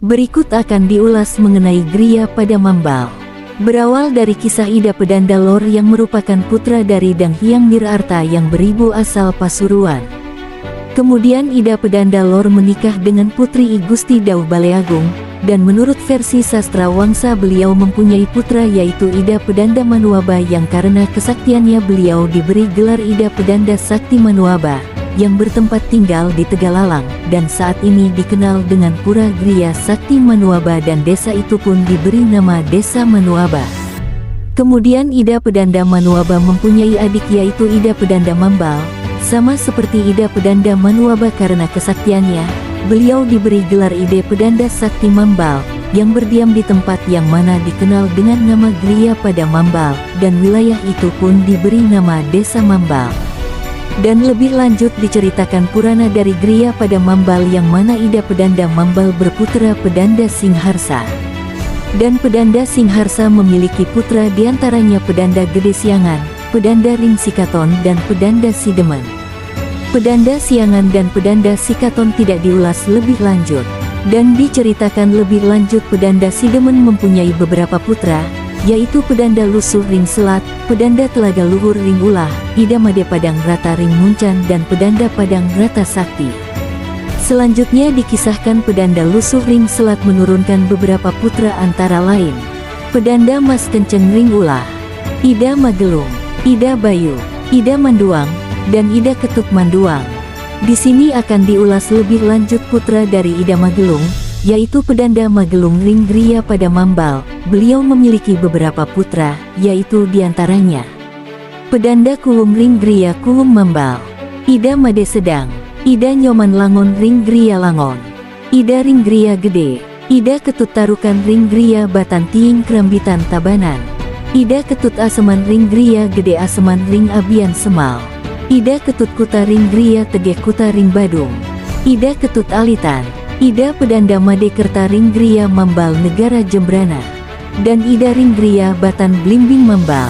Berikut akan diulas mengenai Griya pada Mambal. Berawal dari kisah Ida Pedanda Lor yang merupakan putra dari Dang Hyang Nirarta yang beribu asal Pasuruan. Kemudian Ida Pedanda Lor menikah dengan putri I Gusti Dauh Baleagung, dan menurut versi sastra Wangsa beliau mempunyai putra yaitu Ida Pedanda Manuaba yang karena kesaktiannya beliau diberi gelar Ida Pedanda Sakti Manuaba, yang bertempat tinggal di Tegalalang, dan saat ini dikenal dengan Pura Griya Sakti Manuaba dan desa itu pun diberi nama Desa Manuaba. Kemudian Ida Pedanda Manuaba mempunyai adik yaitu Ida Pedanda Mambal, sama seperti Ida Pedanda Manuaba karena kesaktiannya, beliau diberi gelar Ida Pedanda Sakti Mambal, yang berdiam di tempat yang mana dikenal dengan nama Griya pada Mambal, dan wilayah itu pun diberi nama Desa Mambal. Dan lebih lanjut diceritakan Purana dari Griya pada Mambal yang mana Ida Pedanda Mambal berputra Pedanda Singharsa. Dan Pedanda Singharsa memiliki putra diantaranya Pedanda Gede Siangan, Pedanda Ring Sikaton dan Pedanda Sidemen. Pedanda Siangan dan Pedanda Sikaton tidak diulas lebih lanjut. Dan diceritakan lebih lanjut Pedanda Sidemen mempunyai beberapa putra, yaitu Pedanda Lusuh Ring Selat, Pedanda Telaga Luhur Ring Ulah, Ida Made Padang Rata Ring Muncan dan Pedanda Padang Rata Sakti. Selanjutnya dikisahkan Pedanda Lusuh Ring Selat menurunkan beberapa putra antara lain Pedanda Mas Kenceng Ring Ulah, Ida Magelung, Ida Bayu, Ida Manduang, dan Ida Ketut Manduang. Di sini akan diulas lebih lanjut putra dari Ida Magelung, yaitu Pedanda Magelung Ring Griya pada Mambal. Beliau memiliki beberapa putra, yaitu diantaranya Pedanda Kulum Ring Griya Kulum Mambal, Ida Made Sedang, Ida Nyoman Langon Ring Griya Langon, Ida Ring Griya Gede, Ida Ketut Tarukan Ring Griya Batan Tiing Krambitan Tabanan, Ida Ketut Aseman Ring Griya Gede Aseman Ring Abian Semal, Ida Ketut Kuta Ring Griya Tegeh Kuta Ring Badung, Ida Ketut Alitan, Ida Pedanda Made Kerta Ring Griya Mambal Negara Jembrana, dan Ida Ring Griya Batan Blimbing Mambal.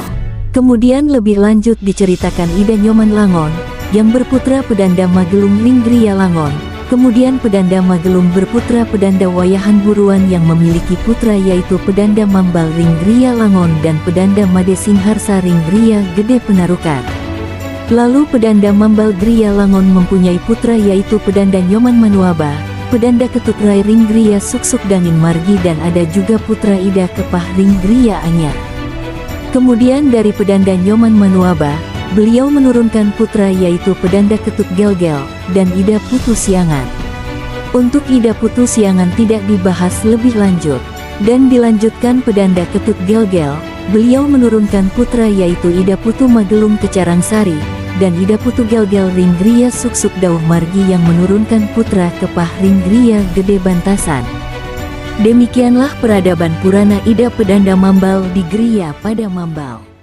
Kemudian lebih lanjut diceritakan Ida Nyoman Langon, yang berputra Pedanda Magelung Ring Griya Langon. Kemudian Pedanda Magelung berputra Pedanda Wayahan Buruan yang memiliki putra yaitu Pedanda Mambal Ring Griya Langon dan Pedanda Made Singharsa Ring Griya Gede Penarukan. Lalu Pedanda Mambal Griya Langon mempunyai putra yaitu Pedanda Nyoman Manuaba, Pedanda Ketut Rai Ring Griya Suksuk Dangin Margi dan ada juga putra Ida Kepah Ring Griya Anyar. Kemudian dari Pedanda Nyoman Manuaba, beliau menurunkan putra yaitu Pedanda Ketut Gelgel dan Ida Putu Siangan. Untuk Ida Putu Siangan tidak dibahas lebih lanjut, dan dilanjutkan Pedanda Ketut Gelgel, beliau menurunkan putra yaitu Ida Putu Magelung Kecarangsari, dan Ida Putu Gelgel Ring Griya Suksuk Dauh Margi yang menurunkan putra Kepah Ring Griya Gede Bantasan. Demikianlah peradaban Purana Ida Pedanda Mambal di Griya pada Mambal.